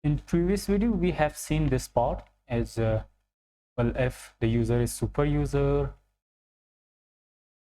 In previous video we have seen this part as well, if the user is super user,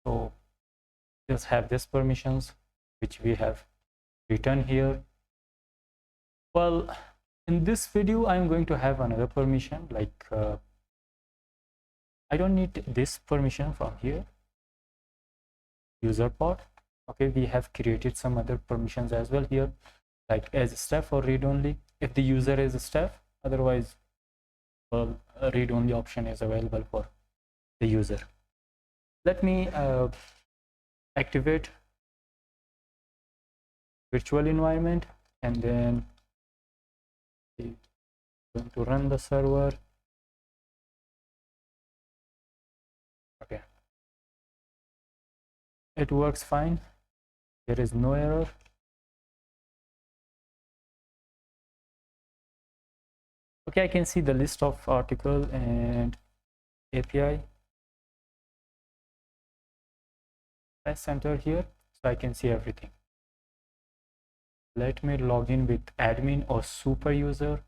so just have this permissions which we have written here. Well, in this video I'm going to have another permission, like I don't need this permission from here, user part. Okay, we have created some other permissions as well here, like as staff or read only if the user is a staff. Otherwise, well, a read only option is available for the user. Let me activate virtual environment, and then we're going to run the server. Okay, it works fine, there is no error. Okay, I can see the list of article and API. Press enter here so I can see everything. Let me log in with admin or super user.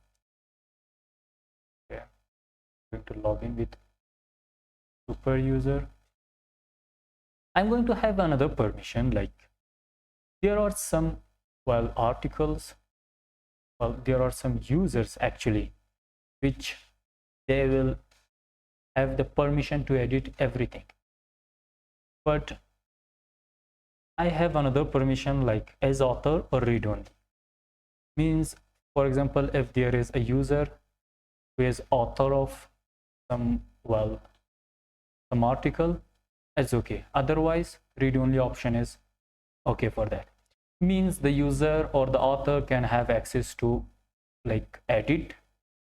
Okay, I'm going to log in with super user. I'm going to have another permission, like there are some, well, articles, well, there are some users actually which they will have the permission to edit everything, but I have another permission like as author or read only. Means, for example, if there is a user who is author of some, well, some article, it's okay. Otherwise, read only option is okay for that. Means the user or the author can have access to like edit,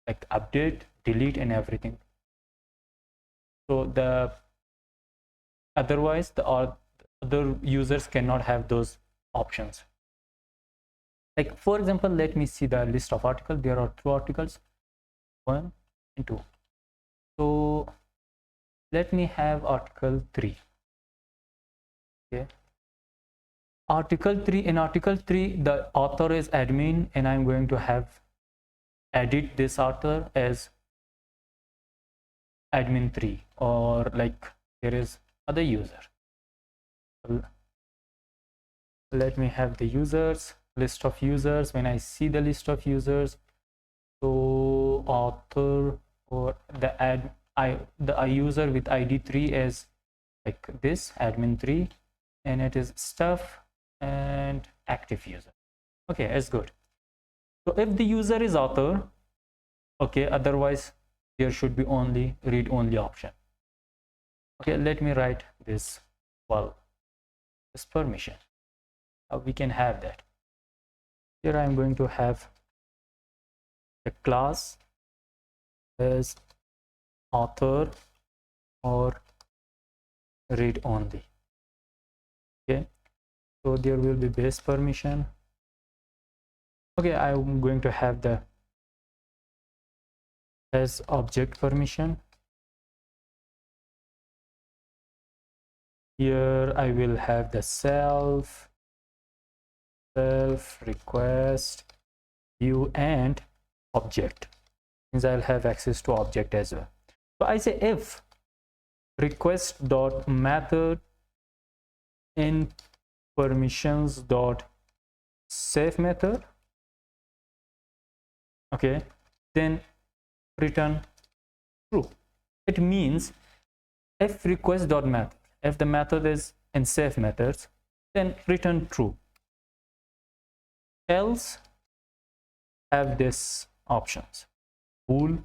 like update, delete, and everything. So the otherwise the other users cannot have those options. Like for example, let me see the list of articles. There are 2 articles, 1 and 2. So let me have article 3. Okay, article 3. In article 3 the author is admin, and I'm going to have edit this author as admin 3, or like there is other user. Let me have the users, list of users. When I see the list of users, so author or the user with ID 3 is like this, admin 3, and it is stuff and active user. Okay, that's good. So if the user is author, okay, otherwise there should be only read only option. Okay, let me write this, well, this permission. We can have that. Here I'm going to have the class as author or read only. Okay, so there will be base permission. Okay, I'm going to have the as object permission. Here I will have the self request view and object, means I'll have access to object as well. So I say if request dot method in permissions dot save method, okay, then return true. It means if request dot method, if the method is in save methods, then return true. Else have this options bool.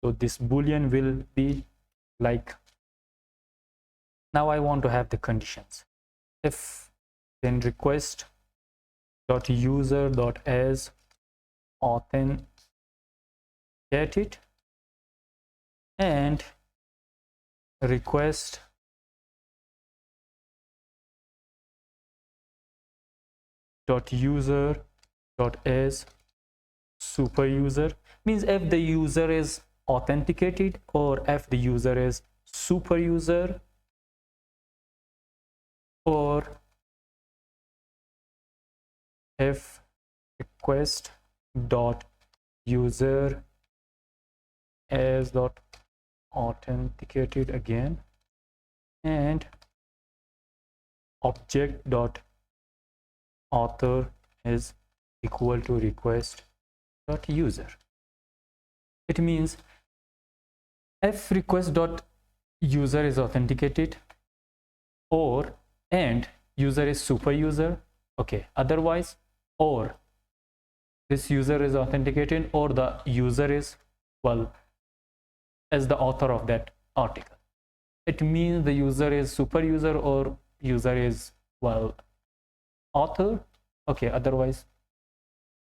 So this boolean will be like, now I want to have the conditions. If then request dot user dot as authenticated and request dot user dot as super user, means if the user is authenticated or if the user is super user, or if request dot user as dot authenticated again, and object dot author is equal to request dot user. It means if request dot user is authenticated, or and user is super user, okay, otherwise, or this user is authenticated or the user is, well, as the author of that article. It means the user is super user or user is, well, author, okay, otherwise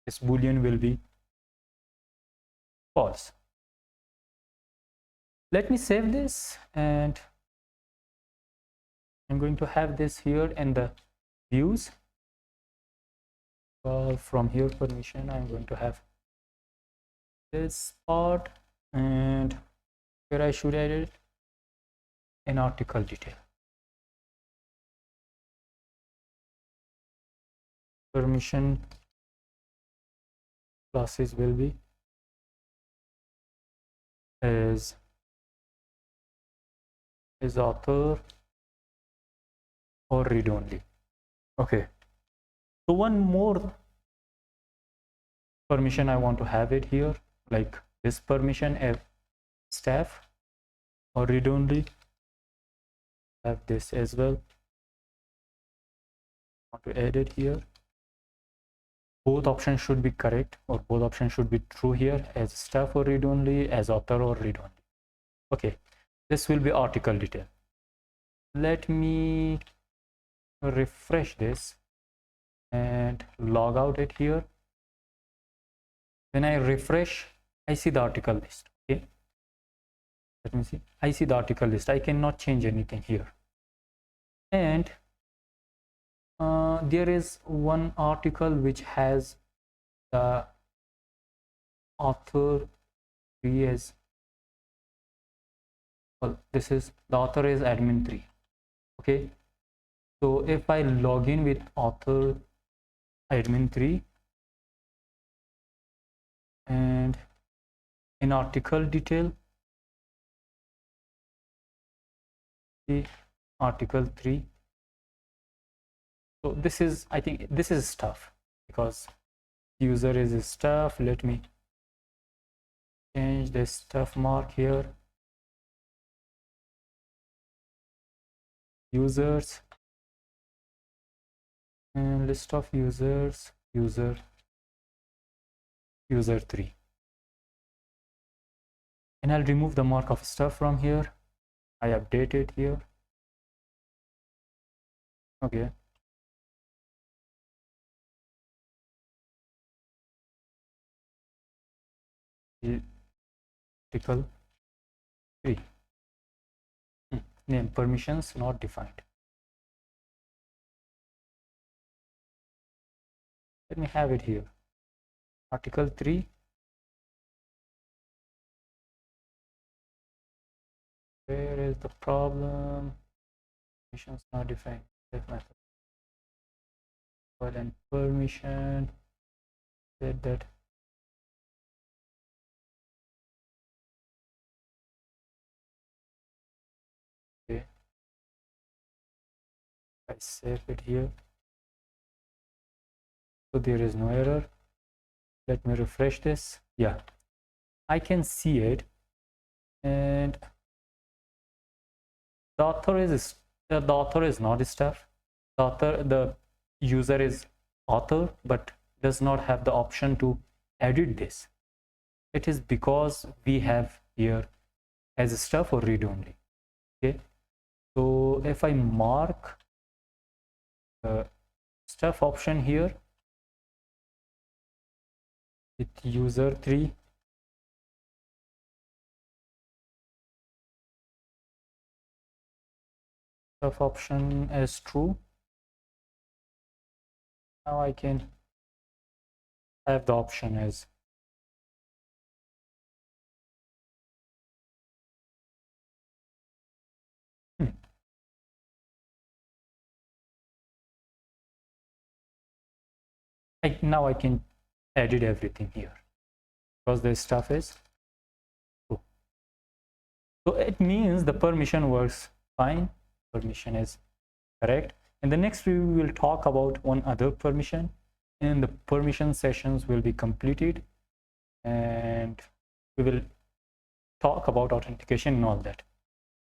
this boolean will be false. Let me save this, and I'm going to have this here in the views. Well, from here permission, I'm going to have this part, and where I should add it, in article detail. Permission classes will be is author or read only. Okay, so one more permission I want to have it here, like this permission, if staff or read only, have this as well. I want to add it here. Both options should be correct, or both options should be true here, as staff or read only, as author or read only. Okay, this will be article detail. Let me refresh this and log out it here. When I refresh, I see the article list. Okay, let me see. I see the article list. I cannot change anything here. And there is one article which has the author tree as, well, this is the author is admin 3. Okay, so if I log in with author admin 3 and in article detail, the article 3, so this is, I think this is stuff, because user is stuff. Let me change the stuff mark here. Users and list of users, user 3, and I'll remove the mark of stuff from here. I update it here. Okay, article 3. Name permissions not defined. Let me have it here. Article 3. Where is the problem? Permissions not defined. Method. And permission. Set that. Okay. I save it here. So there is no error. Let me refresh this. Yeah, I can see it, and the author is not staff. The user is author, but does not have the option to edit this. It is because we have here as stuff or read only. Okay, so if I mark the stuff option here with user 3, stuff option as true, now I can have the option as now I can edit everything here. because the stuff is true. So it means the permission works fine, permission is correct. In the next we will talk about one other permission, and the permission sessions will be completed, and we will talk about authentication and all that.